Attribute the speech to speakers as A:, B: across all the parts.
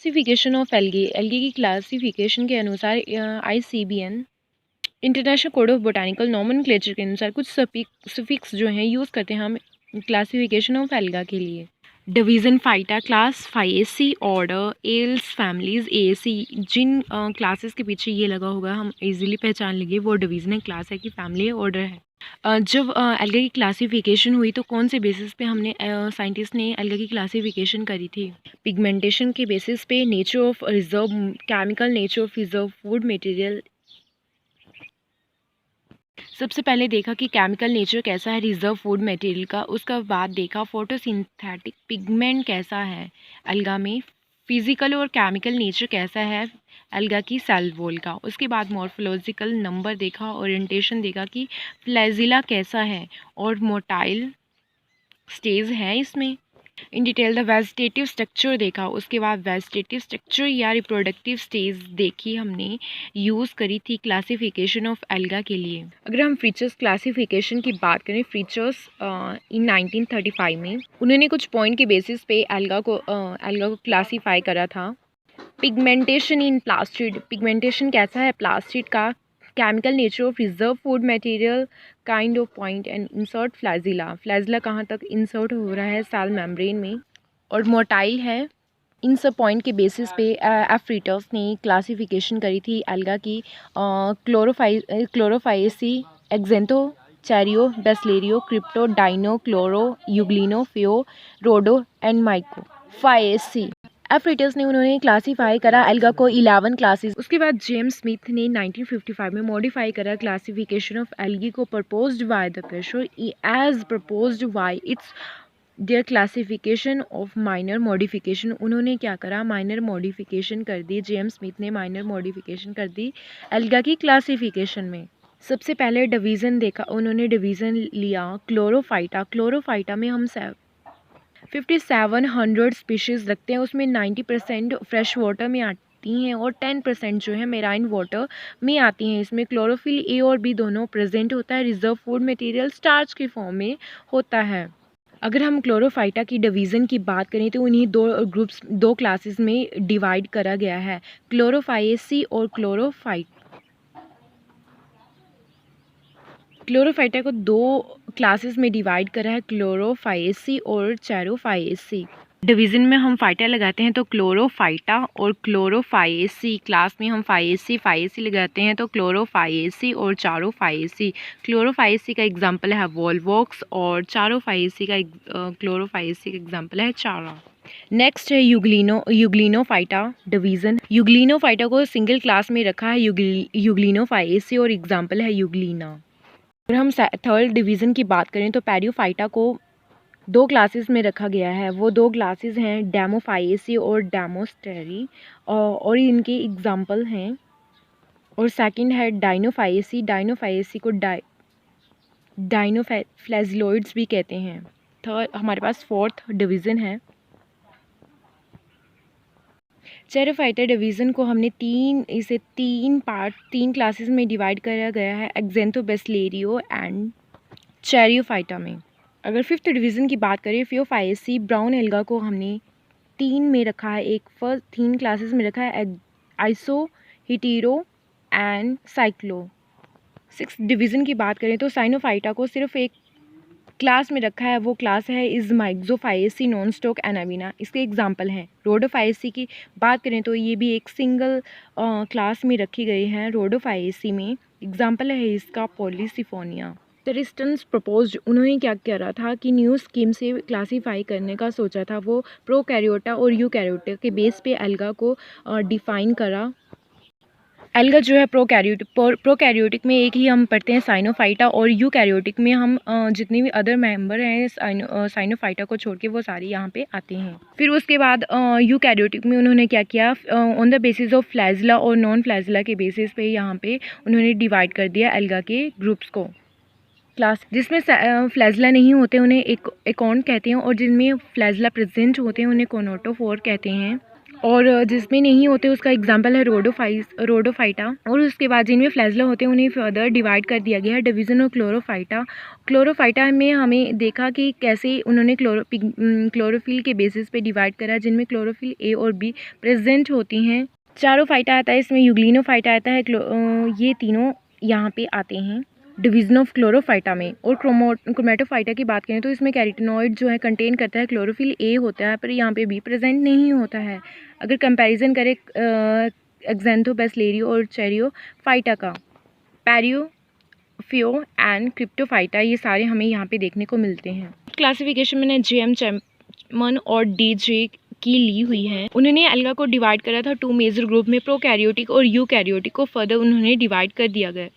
A: Classification of algae. Algae की classification के अनुसार ICBN international code of botanical nomenclature के अनुसार कुछ सफिक्स जो हैं यूज़ करते हैं हम क्लासिफिकेशन ऑफ एल्गा के लिए। डिवीज़न फाइटा क्लास फाइएसी ऑर्डर एल्स फैमिलीज AAC। जिन क्लासेस के पीछे ये लगा होगा हम इजीली पहचान लेंगे वो डिवीज़न है, क्लास है कि फैमिली है, ऑर्डर है। जब एल्गा की क्लासिफिकेशन हुई तो कौन से बेसिस पे हमने साइंटिस्ट ने एल्गा की क्लासिफिकेशन करी थी? पिगमेंटेशन के बेसिस पे, nature of reserve chemical nature of reserve food material. सबसे पहले देखा कि केमिकल नेचर कैसा है रिजर्व फूड मटेरियल का, उसका बाद देखा फोटोसिंथेटिक पिगमेंट कैसा है एल्गा में, फिजिकल और केमिकल नेचर कैसा है एल्गा की सेल वॉल का, उसके बाद मॉर्फोलॉजिकल नंबर देखा, ओरिएंटेशन देखा कि फ्लैजिला कैसा है और मोटाइल स्टेज है इसमें। In detail the vegetative structure देखा, उसके बाद वेजिटेटिव स्ट्रक्चर या रिप्रोडक्टिव स्टेज देखी हमने, यूज़ करी थी क्लासिफिकेशन ऑफ एल्गा के लिए। अगर हम फीचर्स क्लासिफिकेशन की बात करें, फीचर्स इन 1935 में उन्होंने कुछ पॉइंट के बेसिस पे एल्गा को क्लासीफाई करा था। पिगमेंटेशन इन प्लास्टिड, पिगमेंटेशन कैसा है प्लास्टिड का, chemical nature of reserve food material, kind of point and insert flagella, flagella कहाँ तक इंसर्ट हो रहा है सेल मेम्ब्रेन में, और मोटाइल है। इन सब पॉइंट के बेसिस पे एफ्रीटर्स ने क्लासिफिकेशन करी थी एल्गा की क्लोरोफाइसी, एक्जेंथो, चैरियो, बेसलेरियो, क्रिप्टो, डाइनो, क्लोरो, यूग्लिनो, फियो, रोडो एंड माइको फाइसी। एफ्रीटस ने उन्होंने क्लासीफाई करा एल्गा को 11 क्लासेस। उसके बाद जेम्स स्मिथ ने 1955 में मॉडिफाई करा क्लासिफिकेशन ऑफ एल्गी को proposed by the pressure as proposed by its there classification of minor modification. उन्होंने क्या करा, माइनर मॉडिफिकेशन कर दी, जेम्स स्मिथ ने माइनर मॉडिफिकेशन कर दी एल्गा की क्लासिफिकेशन में। सबसे पहले डिवीज़न देखा, उन्होंने डिवीज़न लिया क्लोरोफाइटा। क्लोरोफाइटा में हम 5700 स्पीशीज़ रखते हैं, उसमें 90% फ्रेश वाटर में आती हैं और 10% जो है मेराइन वाटर में आती हैं। इसमें क्लोरोफिल A और B दोनों प्रेजेंट होता है, रिजर्व फूड मटेरियल स्टार्च के फॉर्म में होता है। अगर हम क्लोरोफाइटा की डिवीज़न की बात करें तो उन्हीं दो क्लासेस में डिवाइड करा गया है, क्लोरोफाइसी और क्लोरोफाइटा को दो क्लासेस में डिवाइड करा है, क्लोरोफाइसी और चैरोफाइसी। डिवीज़न में हम फाइटा लगाते हैं तो क्लोरोफाइटा और क्लोरोफाइसी, क्लास में हम फाइसी लगाते हैं तो क्लोरोफाइसी और चारोफाइसी। क्लोरोफाइसी का एग्जांपल है वॉलवॉक्स और चारोफाइसी का क्लोरोफाइसी का एग्जांपल है चारा। नेक्स्ट है यूग्लिनोफाइटा डिवीज़न। यूग्लिनोफाइटा को सिंगल क्लास में रखा है यूग्लिनोफाइसी और एग्जांपल है यूग्लिना। अगर हम थर्ड डिवीज़न की बात करें तो पैरियोफाइटा को दो क्लासेस में रखा गया है, वो दो क्लासेस हैं डेमोफाइसी और डेमोस्टेरी और इनके एग्जांपल हैं। और सेकंड है डाइनोफाइसी। डाइनोफाइसी को डाइनोफ्लैजिलोइड्स भी कहते हैं। थर्ड हमारे पास फोर्थ डिवीज़न है चेरोफाइटा डिवीज़न को हमने तीन क्लासेस में डिवाइड करा गया है, एक्जेंथोबेसलेरियो एंड चैरियोफाइटा में। अगर फिफ्थ डिवीज़न की बात करें फियोफाइसी ब्राउन एल्गा को हमने 3 में रखा है, एक फर्स्ट 3 क्लासेस में रखा है, iso, hetero and cyclo. Six division की बात करें तो साइनोफाइटा को सिर्फ एक क्लास में रखा है, वो क्लास है इज़माइक्सोफाइसी नॉन स्टॉक एनाविना। इसके एग्जांपल हैं रोडोफाइसी की बात करें तो ये भी एक सिंगल क्लास में रखी गई है रोडोफाइसी में, एग्जांपल है इसका पॉलीसिफोनिया। टरिस्टन्स प्रपोज्ड, उन्होंने क्या करा था कि न्यू स्कीम से क्लासीफाई करने का सोचा था, वो प्रोकैरियोटा और यूकैरियोटा के बेस पे एल्गा को डिफाइन करा। एल्गा जो है प्रोकैरियोटिक में एक ही हम पढ़ते हैं साइनोफाइटा, और यूकैरियोटिक में हम जितने भी अदर मेंबर हैं साइनोफाइटा को छोड़ के वो सारे यहाँ पे आते हैं। फिर उसके बाद यूकैरियोटिक में उन्होंने क्या किया, on the basis of flagella और नॉन फ्लैजिला के बेसिस पे यहाँ पे उन्होंने डिवाइड कर दिया एल्गा के ग्रुप्स को। क्लास जिसमें फ्लैजिला नहीं होते उन्हें एकोन कहते हैं, और जिनमें फ्लैजिला प्रेजेंट होते हैं उन्हें कोनोटोफोर कहते हैं। और जिसमें नहीं होते उसका एग्जांपल है रोडोफाइटा। और उसके बाद जिनमें फ्लैजला होते हैं उन्हें फर्दर डिवाइड कर दिया गया है डिवीज़न ऑफ क्लोरोफाइटा। क्लोरोफाइटा में हमें देखा कि कैसे उन्होंने क्लोरोफिल के बेसिस पे डिवाइड करा, जिनमें क्लोरोफिल ए और बी प्रेजेंट होती हैं। चारोफाइटा आता है, इसमें यूग्लिनोफाइटा आता है। ये तीनों यहाँ पे आते हैं डिवीज़न ऑफ क्लोरोफाइटा में। और क्रोमेटोफाइटा की बात करें तो इसमें कैरोटीनॉइड जो है कंटेन करता है, क्लोरोफिल ए होता है पर यहाँ पे बी प्रेजेंट नहीं होता है। अगर कंपैरिजन करें एक्जेंथोबैसिलेरियो और चेरियोफाइटा का, पैरियोफियो एंड क्रिप्टोफाइटा, ये सारे हमें यहाँ पे देखने को मिलते हैं। क्लासिफिकेशन मैंने जेएम चैपमन और डीजे की ली हुई है। उन्होंने एल्गा को डिवाइड करा था 2 मेजर ग्रुप में, प्रोकैरियोटिक और यूकैरियोटिक को फर्दर उन्होंने डिवाइड कर दिया गया।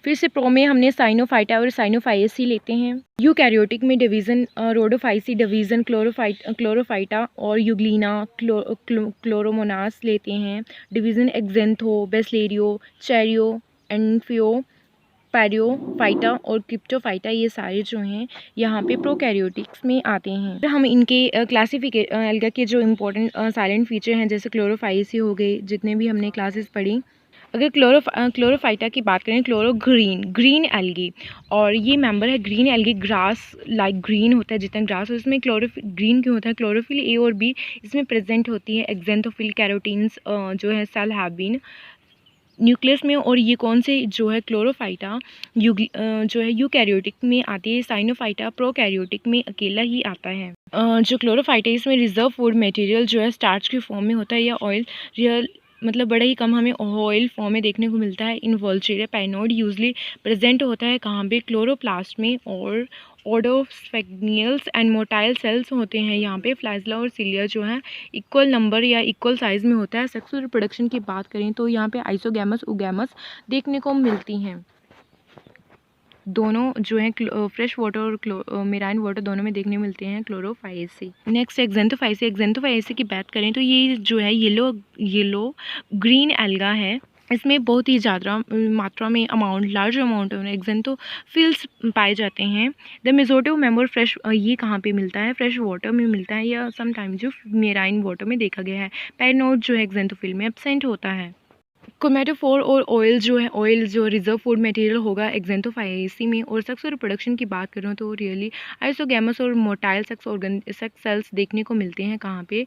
A: फिर से प्रो में हमने साइनोफाइटा और साइनोफाइसी लेते हैं। यूकैरियोटिक में डिवीज़न रोडोफाइसी डिवीज़न क्लोरोफाइटा और यूग्लिना क्लोरोमोनास लेते हैं। डिवीज़न एक्जेंथो बेसिलेरियो चेरियो एंफियो पैरियोफाइटा और क्रिप्टोफाइटा, ये सारे जो हैं यहाँ पे प्रोकैरियोटिक्स में आते हैं। हम इनके एल्गा के जो इम्पोर्टेंट साइलेंट फीचर हैं जैसे क्लोरोफाइसी हो गए, जितने भी हमने क्लासेस पढ़ी। अगर क्लोरोफाइटा की बात करें, ग्रीन एल्गी, और ये मेंबर है green algae, grass like green होता है जितना ग्रास, उसमें क्लोरोफिल ग्रीन क्यों होता है, क्लोरोफिल ए और बी इसमें प्रेजेंट होती है। एक्जेंथोफिल कैरोटीन्स जो है सेल हैव बीन न्यूक्लियस में। और ये कौन से जो है क्लोरोफाइटा जो है यूकैरियोटिक में आती है, साइनोफाइटा प्रोकैरियोटिक में अकेला ही आता है। जो क्लोरोफाइटा इसमें रिजर्व फूड मटेरियल जो है स्टार्च की फॉर्म में होता है या ऑयल रियल मतलब बड़ा ही कम हमें ऑयल फॉर्म में देखने को मिलता है। इन वोल्चेरिया पैनोड यूजली प्रेजेंट होता है कहाँ पे, क्लोरोप्लास्ट में। और ओडोस्फेग्नियल्स एंड मोटाइल सेल्स होते हैं यहाँ पे। फ्लैजला और सिलिया जो है इक्वल नंबर या इक्वल साइज में होता है। सेक्सुअल रिप्रोडक्शन की बात करें तो यहाँ पे आइसोगैमस उगैमस देखने को मिलती हैं। दोनों जो हैं फ्रेश वाटर और मेराइन वाटर दोनों में देखने मिलते हैं क्लोरोफाइसी। नेक्स्ट एक्जेंथोफाइसी की बात करें तो ये जो है येलो ग्रीन एल्गा है। इसमें बहुत ही ज़्यादा मात्रा में लार्ज अमाउंट में एक्जेंथोफिल्स पाए जाते हैं। The majority of member fresh, ये कहाँ पे मिलता है, फ्रेश वाटर में मिलता है या समटाइम जो मेराइन वाटर में देखा गया है। पैरनोड जो है एक्जेंथोफिल में एब्सेंट होता है। क्रोमेटोफोर और ऑयल जो रिजर्व फूड मटेरियल होगा एक्जेंथोफाइसी में। और सेक्स और रिप्रोडक्शन की बात करूँ तो रियली आइसोगैमस और मोटाइल सेक्स सेल्स देखने को मिलते हैं कहाँ पे,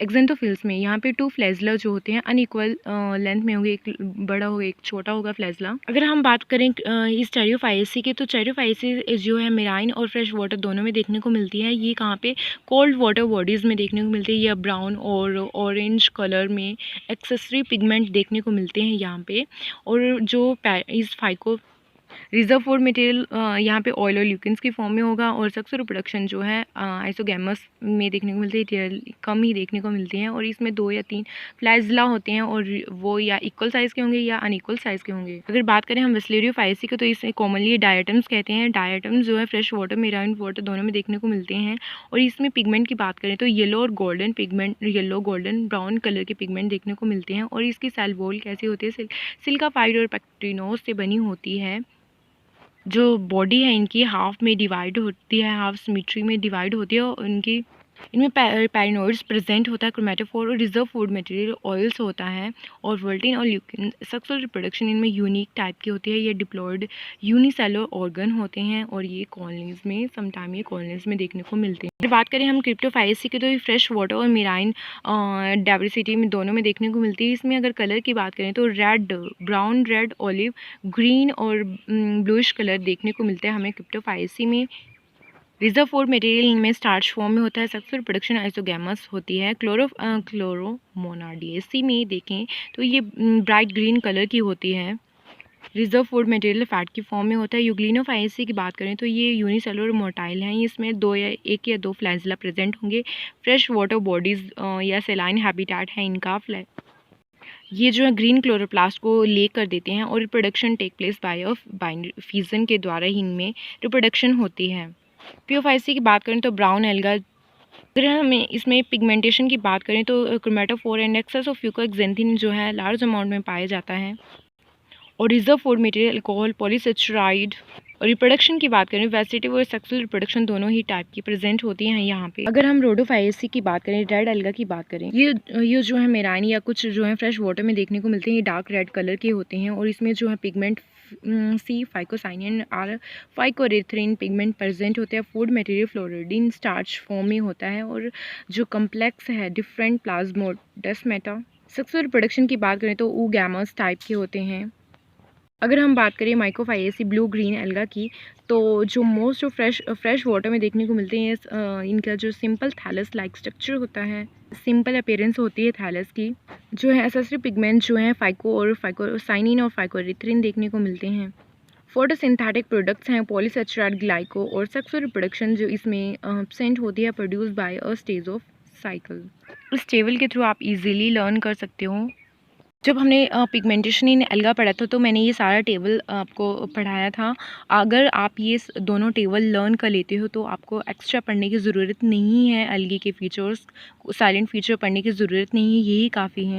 A: एक्जेंथोफिल्स में। यहाँ पे 2 फ्लैजला जो होते हैं अनइक्वल लेंथ में होंगे, एक बड़ा होगा एक छोटा होगा फ्लैजला। अगर हम बात करें इस चेरियोफाइसी के, तो चेरियोफाइसी जो है मेराइन और फ्रेश वाटर दोनों में देखने को मिलती है। ये कहाँ पे कोल्ड वाटर बॉडीज़ में देखने को मिलती है या ब्राउन और ऑरेंज कलर में एक्सेसरी पिगमेंट देखने को मिलते हैं यहाँ पे। और जो इस फाइको रिजर्व फूड मटेरियल यहाँ पे ऑयल और ल्यूकिन्स की फॉर्म में होगा। और सेक्स रिप्रोडक्शन जो है आइसोगैमस में देखने को मिलती है, कम ही देखने को मिलती हैं। और इसमें 2 या 3 फ्लैजला होते हैं और वो या इक्वल साइज़ के होंगे या अनइक्वल साइज़ के होंगे। अगर बात करें हम वेस्लेरियोफाइसी के, तो इसे कॉमनली डायटम्स कहते हैं। डायटम्स जो है फ्रेश वाटर मेराइन वाटर दोनों में देखने को मिलते हैं। और इसमें पिगमेंट की बात करें तो येलो और golden pigment, yellow golden brown colour के पिगमेंट देखने को मिलते हैं। और इसकी सेल वॉल कैसी होती है, सिलिका फाइड और पेक्टिनोज से बनी होती है। जो बॉडी है इनकी हाफ में डिवाइड होती है, हाफ सिमेट्री में डिवाइड होती है। और इनकी इनमें पैरानोइड्स प्रेजेंट होता है। क्रोमेटोफोर और रिजर्व फूड मटेरियल ऑयल्स होता है। और वोल्टिन और ल्यूकिन सेक्सुअल रिप्रोडक्शन इनमें यूनिक टाइप की होती है। ये डिप्लॉयड यूनिसेलुलर ऑर्गन होते हैं और ये कॉलोनीज में समटाइम ये कॉलोनीज में देखने को मिलते हैं। अगर बात करें हम क्रिप्टोफाइसी की, तो ये फ्रेश वाटर और मेराइन डाइवर्सिटी में दोनों में देखने को मिलती है। इसमें अगर कलर की बात करें तो red, brown, red, olive, green और ब्लूइश कलर देखने को मिलते हैं हमें क्रिप्टोफाइसी में। रिजर्व फूड मटेरियल इनमें स्टार्च फॉर्म में होता है। सेक्सुअल प्रोडक्शन आइसोगैमस होती है। क्लोरोमोनाडिएसी में देखें तो ये ब्राइट ग्रीन कलर की होती है। रिजर्व फूड मटेरियल फैट की फॉर्म में होता है। यूग्लिनोफाइसी की बात करें तो ये यूनिसेलुलर मोटाइल हैं। इसमें 1 या 2 फ्लैजला प्रेजेंट होंगे। फ्रेश वाटर बॉडीज़ या सेलाइन हैबिटेट है इनका। ये जो है ग्रीन क्लोरोप्लास्ट को ले कर देते हैं और reproduction take place by fusion के द्वारा ही इनमें रिप्रोडक्शन होती है। पियोफाइसी की बात करें तो ब्राउन एल्गा। अगर हमें इसमें पिगमेंटेशन की बात करें तो क्रोमेटोफोर एंड एक्सेस ऑफ फ्यूकोएक्जेंथिन जो है लार्ज अमाउंट में पाया जाता है। और रिजर्व फूड मटेरियल अल्कोहल पॉलीसेचराइड और रिप्रोडक्शन की बात करें, वेजिटेटिव और सेक्सुअल रिप्रोडक्शन दोनों ही टाइप की प्रेजेंट होती हैं यहाँ पे। अगर हम रोडोफायसी की बात करें, रेड अलगा की बात करें, ये जो है मेराइन या कुछ जो है फ्रेश वाटर में देखने को मिलते हैं, ये डार्क रेड कलर के होते हैं और इसमें जो है पिगमेंट सी फाइकोसाइनिन और फाइकोरेथ्रिन पिगमेंट प्रेजेंट होते हैं। फूड मटेरियल फ्लोरिडीन स्टार्च फॉर्म में होता है और जो कम्प्लेक्स है डिफरेंट प्लाज्मोडेस्माटा। सेक्सुअल रिप्रोडक्शन की बात करें तो ऊगैमस टाइप के होते हैं। अगर हम बात करें माइक्रोफायसी ब्लू ग्रीन अलगा की, तो जो मोस्ट ऑफ फ्रेश वाटर में देखने को मिलते हैं, इनका जो सिंपल थैलस लाइक स्ट्रक्चर होता है, सिंपल अपीयरेंस होती है थैलस की, जो है एसेसरी पिगमेंट जो हैं फाइकोसाइनिन और फाइकोरिथ्रिन देखने को मिलते हैं। फोटोसिंथेटिक प्रोडक्ट्स हैं पॉलीसेचुराइड ग्लाइको और सेक्सुअल रिप्रोडक्शन जो इसमें एब्सेंट होती है produce by a stage of cycle. इस टेबल के थ्रू आप इजीली लर्न कर सकते हो। जब हमने पिगमेंटेशन इन अलगा पढ़ा था तो मैंने ये सारा टेबल आपको पढ़ाया था। अगर आप ये दोनों टेबल लर्न कर लेते हो तो आपको एक्स्ट्रा पढ़ने की ज़रूरत नहीं है। अलगे के फीचर्स, साइलेंट फीचर पढ़ने की ज़रूरत नहीं है, यही काफ़ी है।